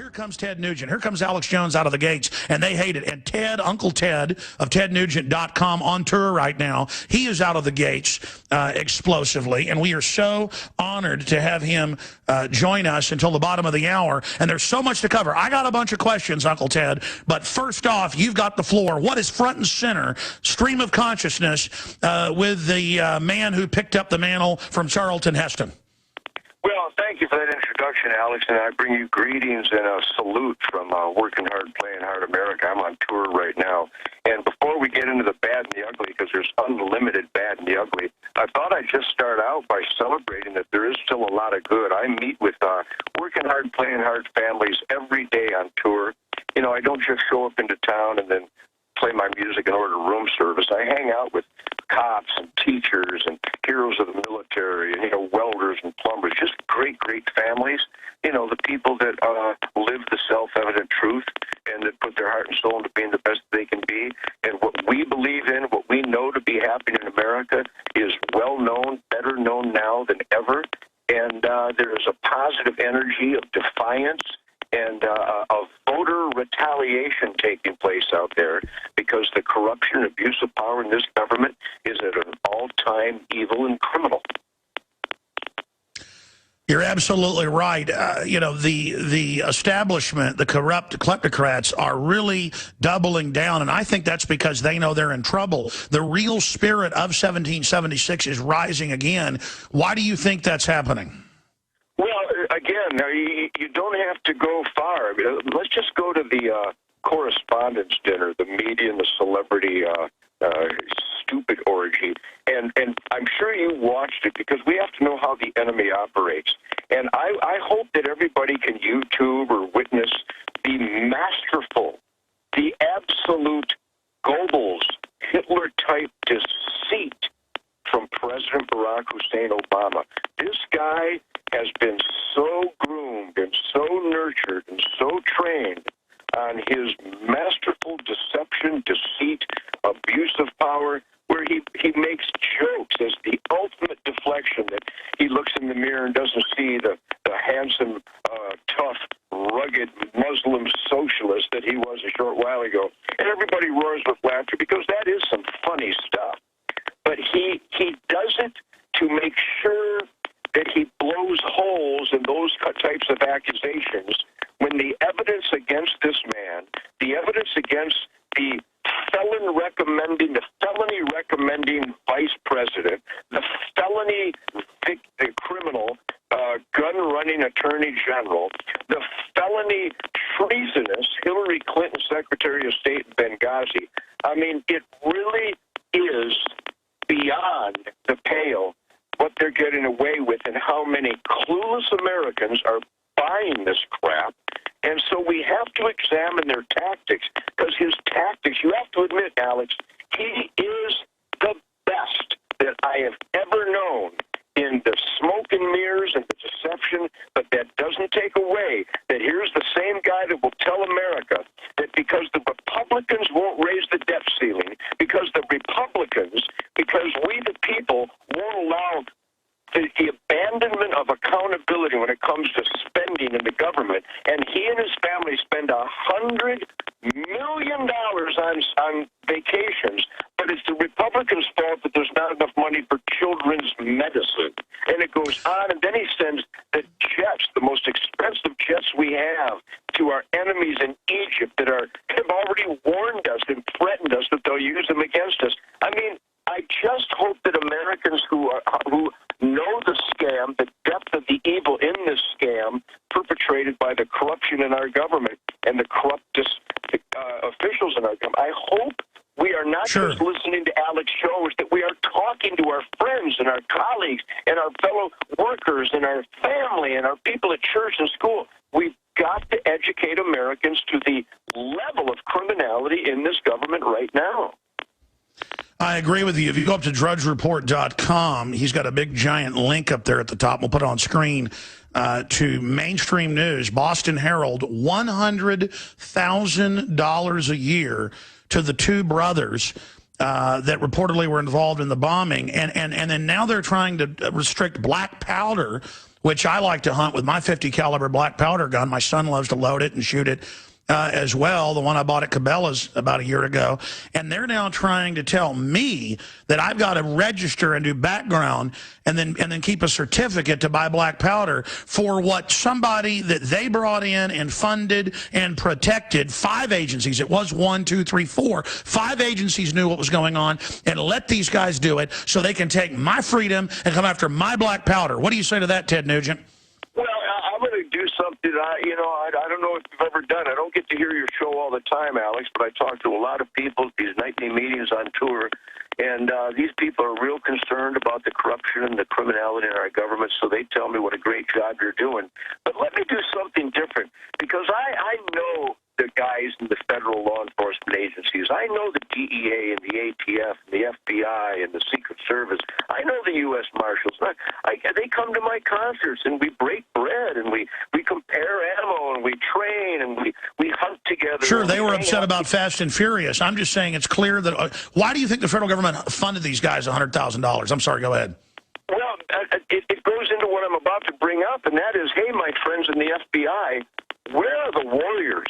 Here comes Ted Nugent. Here comes Alex Jones out of the gates, and they hate it. And Ted, Uncle Ted of TedNugent.com on tour right now. He is out of the gates explosively, and we are so honored to have him join us until the bottom of the hour. And there's so much to cover. I got a bunch of questions, Uncle Ted, but first off, you've got the floor. What is front and center, stream of consciousness, with the man who picked up the mantle from Charlton Heston? Well, thank you for that introduction, Alex, and I bring you greetings and a salute from Working Hard, Playing Hard America. I'm on tour right now. And before we get into the bad and the ugly, because there's unlimited bad and the ugly, I thought I'd just start out by celebrating that there is still a lot of good. I meet with Working Hard, Playing Hard families every day on tour. You know, I don't just show up into town and then play my music and order room service. I hang out with cops and teachers and heroes of the military and, welders and plumbers, just great, great families. The people that live the self-evident truth and that put their heart and soul into being the best they can be. And what we believe in, what we know to be happening in America is well known, better known now than ever. And there is a positive energy of defiance and of voter retaliation taking place out there because the corruption and abuse of power in this government is at an all-time evil and criminal. You're absolutely right. The establishment, the corrupt kleptocrats are really doubling down, and I think that's because they know they're in trouble. The real spirit of 1776 is rising again. Why do you think that's happening? Well, again, you don't have to go far. Let's just go to the correspondence dinner, the media and the celebrity stupid orgy. And I'm sure you watched it because we have to know how the enemy operates. And I hope that everybody can YouTube or witness the masterful, the absolute Goebbels, Hitler-type deceit from President Barack Hussein Obama. This guy has been so groomed and so nurtured and so trained on his masterful deception, deceit, abuse of power, where he makes jokes as the ultimate deflection, that he looks in the mirror and doesn't see the handsome, tough, rugged Muslim socialist that he was a short while ago. And everybody roars with laughter because that is some funny stuff. But he does it to make sure that he blows holes in those types of accusations when the evidence against this man, the evidence against the felony recommending vice president, the felony criminal gun-running attorney general, the felony treasonous Hillary Clinton Secretary of State in Benghazi. I mean, it really is beyond the pale what they're getting away with and how many clueless Americans are buying this crap. And so we have to examine their tactics, because his tactics, you have to admit, Alex, he is the best that I have ever known in the smoke and mirrors and the deception, but that doesn't take away that here's the same guy that will tell America that because the Republicans won't raise the debt ceiling, because we the people won't allow the abandonment of accountability when it comes to spending in the government, and he and his family spend $100 million on vacations, but it's the Republicans' fault that there's not enough money for children's medicine. And it goes on, and then he sends the jets, the most expensive jets we have, to our enemies in Egypt that have already warned us and threatened us that they'll use them against us. I mean, I just hope that Americans who know the scam, the depth of the evil in this scam perpetrated by the corruption in our government and the corrupt officials in our government, I hope we are not just listening to Alex shows, that we are talking to our friends and our colleagues and our fellow workers and our family and our people at church and school. We've got to educate Americans to the level of criminality in this government right now. I agree with you. If you go up to drudgereport.com, he's got a big giant link up there at the top. We'll put it on screen to mainstream news. Boston Herald, $100,000 a year to the two brothers that reportedly were involved in the bombing. And then now they're trying to restrict black powder which I like to hunt with my 50 caliber black powder gun. My son loves to load it and shoot it as well, the one I bought at Cabela's about a year ago. And they're now trying to tell me that I've got to register and do background and then keep a certificate to buy black powder for what somebody that they brought in and funded and protected. 5 agencies. It was 1, 2, 3, 4. 5 agencies knew what was going on and let these guys do it so they can take my freedom and come after my black powder. What do you say to that, Ted Nugent? Well, I'm going to do something, I don't know if you've ever done. I don't get to hear your show all the time, Alex, but I talk to a lot of people at these nightly meetings on tour, and these people are real concerned about the corruption and the criminality in our government, so they tell me what a great job you're doing. But let me do something different, because I know the guys in the federal law enforcement agencies. I know the DEA and the ATF and the FBI and the Secret Service. I know the U.S. Marshals. They come to my concerts, and we break bread, and we compare ammo, and we train, and we hunt together. Sure, they were upset about Fast and Furious. I'm just saying it's clear that... why do you think the federal government funded these guys $100,000? I'm sorry, go ahead. Well, it goes into what I'm about to bring up, and that is, hey, my friends in the FBI, where are the warriors?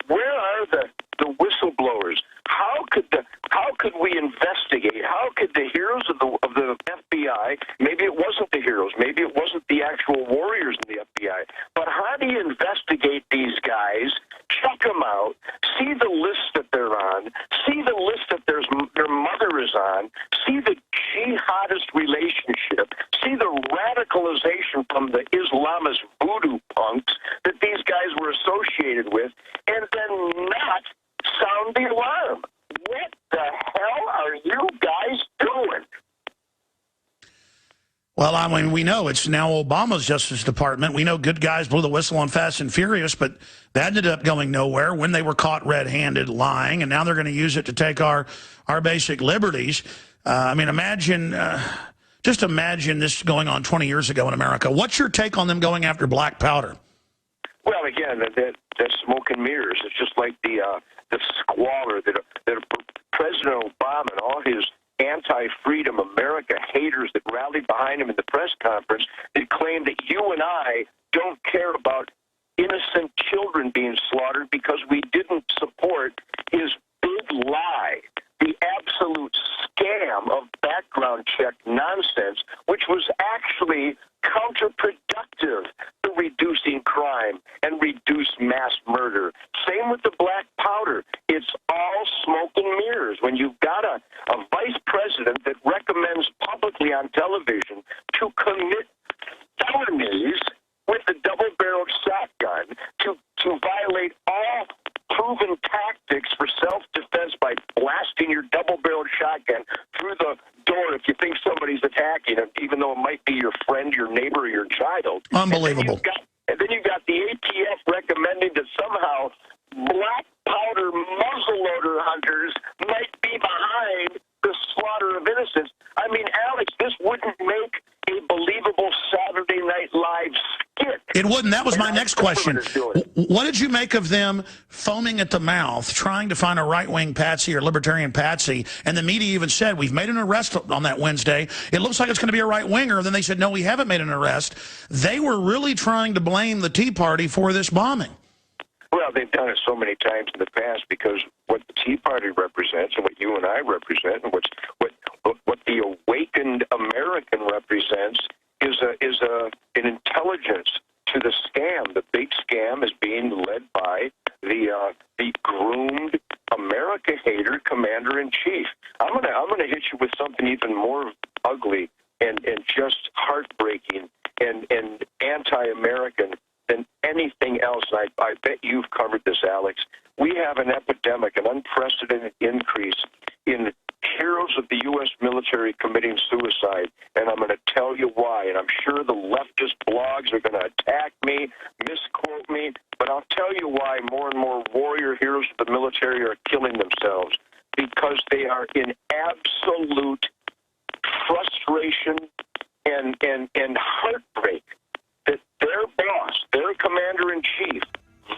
Where are the whistleblowers? How could we investigate? How could the heroes of the FBI? Maybe it wasn't the heroes. Maybe it wasn't the actual warriors in the FBI. But how do you investigate these guys? Check them out. See the list that they're on. See the list that their mother is on. See the jihadist relationship. See the radicalization from the Islamist voodoo punks that these guys were associated with, and then not sound the alarm. What the hell are you guys doing? Well, I mean, we know it's now Obama's Justice Department. We know good guys blew the whistle on Fast and Furious, but that ended up going nowhere when they were caught red-handed lying, and now they're going to use it to take our basic liberties. I mean, just imagine this going on 20 years ago in America. What's your take on them going after black powder? Well, again, that's smoke and mirrors. It's just like the squalor that President Obama and all his anti-freedom America haters that rallied behind him in the press conference that claimed that you and I don't care about innocent children being slaughtered because we didn't support his big lie, the absolute scam of background check nonsense, which was actually counterproductive to reducing crime and reduce mass murder. Same with the black powder. It's all smoke and mirrors. When you've got a vice president that recommends publicly on television to commit felonies with the double-barreled shotgun, to violate all proven tactics for self-defense by blasting your double-barreled shotgun through the door if you think somebody's attacking him, even though it might be your friend, your neighbor, or your child. Unbelievable. And then you've got the ATF recommending that somehow black powder muzzleloader hunters might be behind the slaughter of innocents. I mean, Alex, this wouldn't make a believable Saturday Night Live skit. It wouldn't. That was my next question. What did you make of them foaming at the mouth, trying to find a right-wing patsy or libertarian patsy? And the media even said, we've made an arrest on that Wednesday. It looks like it's going to be a right-winger. Then they said, no, we haven't made an arrest. They were really trying to blame the Tea Party for this bombing. Well, they've done it so many times in the past because what the Tea Party represents and what you and I represent and what the awakened American represents is an intelligence to the scam. The big scam is being led by the groomed America hater commander-in-chief. I'm gonna hit you with something even more ugly and just heartbreaking and anti-American than anything else. I bet you've covered this, Alex. We have an epidemic, an unprecedented increase in heroes of the U.S. military committing suicide, and I'm going to tell you why. And I'm sure the leftist blogs are going to attack me, misquote me, but I'll tell you why more and more warrior heroes of the military are killing themselves. Because they are in absolute frustration and heartbreak that their boss, their commander-in-chief,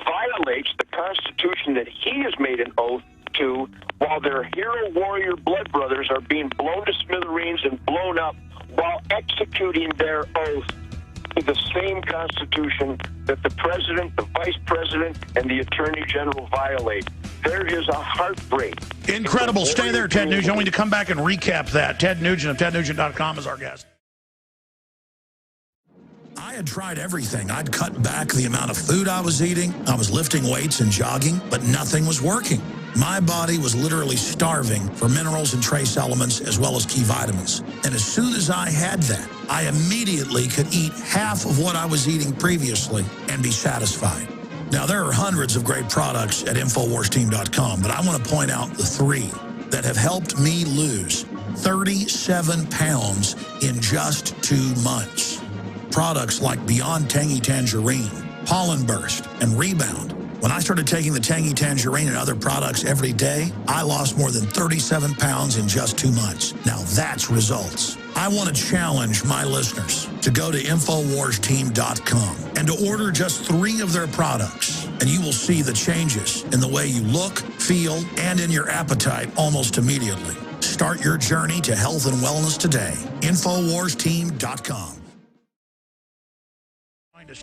violates the Constitution that he has made an oath to, while their hero warrior blood brothers are being blown to smithereens and blown up while executing their oath to the same Constitution that the President, the Vice President, and the Attorney General violate. There is a heartbreak. Incredible. Stay there, Ted Nugent. I want you to come back and recap that. Ted Nugent of TedNugent.com is our guest. I had tried everything. I'd cut back the amount of food I was eating. I was lifting weights and jogging, but nothing was working. My body was literally starving for minerals and trace elements as well as key vitamins. And as soon as I had that, I immediately could eat half of what I was eating previously and be satisfied. Now, there are hundreds of great products at InfoWarsTeam.com, but I want to point out the 3 that have helped me lose 37 pounds in just 2 months. Products like Beyond Tangy Tangerine, Pollen Burst, and Rebound. When I started taking the Tangy Tangerine and other products every day, I lost more than 37 pounds in just 2 months. Now that's results. I want to challenge my listeners to go to InfoWarsTeam.com and to order just 3 of their products, and you will see the changes in the way you look, feel, and in your appetite almost immediately. Start your journey to health and wellness today. InfoWarsTeam.com.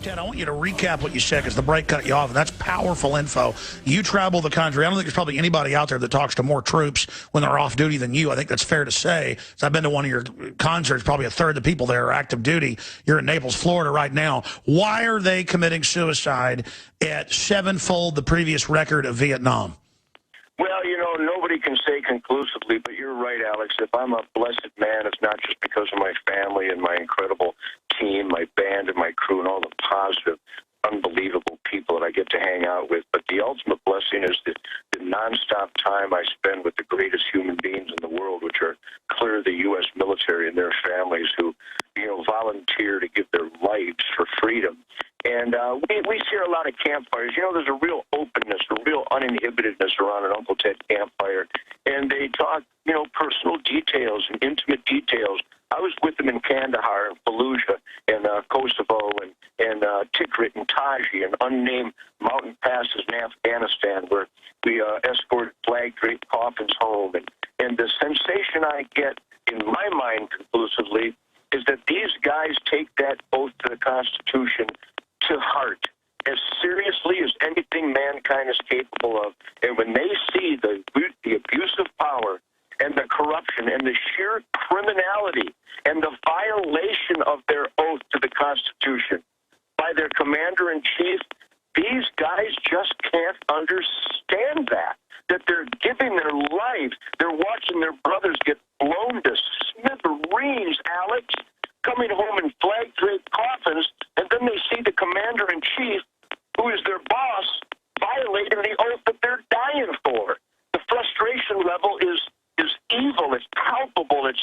Ted, I want you to recap what you said because the break cut you off, and that's powerful info. You travel the country. I don't think there's probably anybody out there that talks to more troops when they're off duty than you. I think that's fair to say. So I've been to one of your concerts. Probably a third of the people there are active duty. You're in Naples, Florida right now. Why are they committing suicide at 7-fold the previous record of Vietnam? Well, you know, nobody can say conclusively, but you're right, Alex. If I'm a blessed man, it's not just because of my family and my incredible team, my band and my crew, and all the positive, unbelievable people that I get to hang out with. But the ultimate blessing is the nonstop time I spend with the greatest human beings in the world, which are clearly the U.S. military and their families who, you know, volunteer to give their lives for freedom. And we see a lot of campfires. You know, there's a real openness, a real uninhibitedness around an Uncle Ted campfire. And they talk, you know, personal details and intimate details. I was with them in Kandahar and Fallujah and Kosovo and Tikrit and Taji and unnamed mountain passes in Afghanistan where we escorted flag-draped coffins home. And the sensation I get, in my mind conclusively, is that these guys take that oath to the Constitution to heart, as seriously as anything mankind is capable of. And when they see the abuse of power and the corruption and the sheer criminality and the violation of their oath to the Constitution by their commander-in-chief, these guys just can't understand that they're giving their lives. They're watching their brothers get blown to smithereens, Alex, coming home in flag-draped coffins, and then they see the commander-in-chief, who is their boss, violating the oath that they're dying for. The frustration level is evil. It's palpable. It's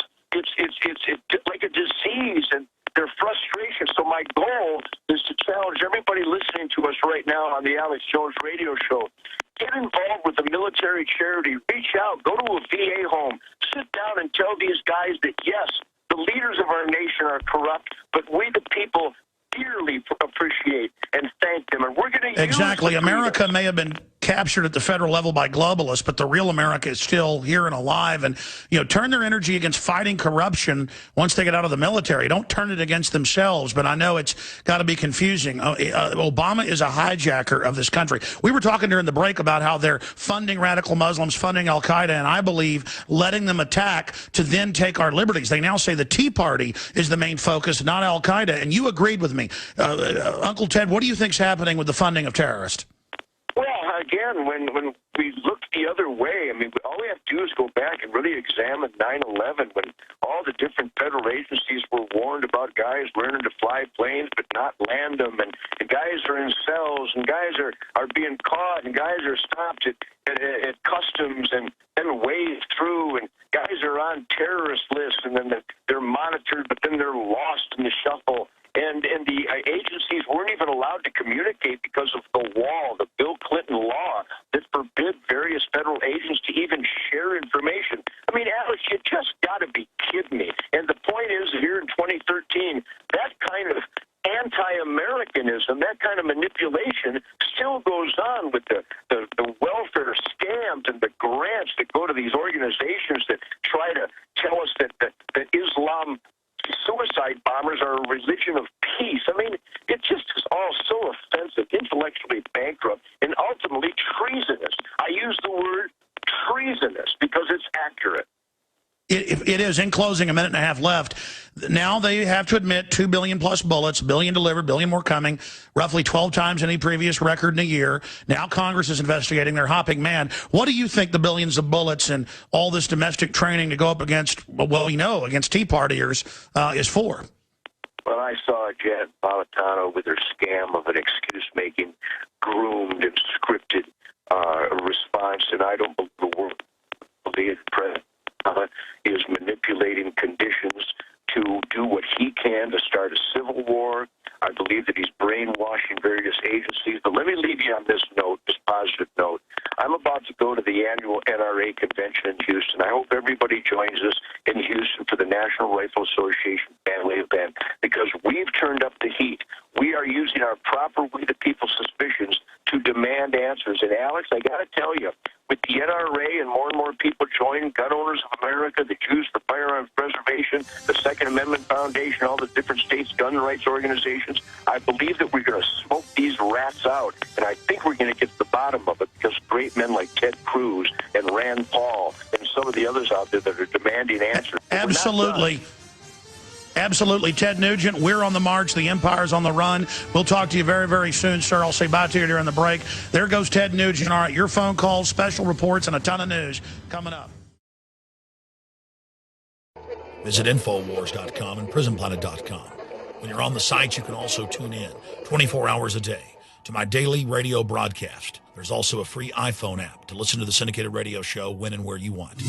like a disease, and their frustration. So my goal is to challenge everybody listening to us right now on the Alex Jones radio show. Get involved with a military charity. Reach out. Go to a VA home. Sit down and tell these guys that, yes, the leaders of our nation are corrupt, but we, the people, dearly appreciate and thank them. And we're going to Exactly. America may have been captured at the federal level by globalists, but the real America is still here and alive. And, you know, turn their energy against fighting corruption once they get out of the military. Don't turn it against themselves. But I know it's got to be confusing. Obama is a hijacker of this country. We were talking during the break about how they're funding radical Muslims, funding Al-Qaeda, and I believe letting them attack to then take our liberties. They now say the Tea Party is the main focus, not Al-Qaeda. And you agreed with me. Uncle Ted, what do you think's happening with the funding of terrorists? Well, again, when we look the other way, I mean, all we have to do is go back and really examine 9/11 when all the different federal agencies were warned about guys learning to fly planes but not land them, and guys are in cells, and guys are being caught, and guys are stopped at customs and then waved through, and guys are on terrorist lists, and then they're monitored, but then they're lost in the shuffle. And the agencies weren't even allowed to communicate because of the wall, the Bill Clinton law that forbid various federal agents to even share information. I mean, Alex, you just got to be kidding me. And the point is, here in 2013, that kind of anti-Americanism, that kind of manipulation still goes on with the welfare scams and the grants that go to these organizations that try to tell us that Islam suicide bombers are a religion of peace. I mean, intellectually bankrupt, and ultimately treasonous. I use the word treasonous because it's accurate. It is. In closing, a minute and a half left. Now they have to admit 2 billion plus bullets, billion delivered, billion more coming, roughly 12 times any previous record in a year. Now Congress is investigating. They're hopping mad. What do you think the billions of bullets and all this domestic training to go up against, well, you know, against Tea Partiers is for? Well, I saw Janet Napolitano with her scam of an excuse-making, groomed and scripted response, and I don't believe the word the president is manipulating conditions to do what he can to start a civil war. I believe that he's brainwashing various agencies. But let me leave you on this note, this positive note. I'm about to go to the annual NRA convention in Houston. I hope everybody joins us in Houston for the National Rifle Association family event, because we've turned up the heat. We are using our proper We the People suspicions to demand answers. And, Alex, I got to tell you, with the NRA and more people join, Gun Owners of America, the Jews for Firearms Preservation, the Second Amendment Foundation, all the different states' gun rights organizations, I believe that we're going to smoke these rats out, and I think we're going to get to the bottom of it, because great men like Ted Cruz and Rand Paul and some of the others out there that are demanding answers. Absolutely. Absolutely. Ted Nugent, we're on the march. The empire's on the run. We'll talk to you very, very soon, sir. I'll say bye to you during the break. There goes Ted Nugent. All right, your phone calls, special reports, and a ton of news coming up. Visit Infowars.com and PrisonPlanet.com. When you're on the site, you can also tune in 24 hours a day to my daily radio broadcast. There's also a free iPhone app to listen to the syndicated radio show when and where you want.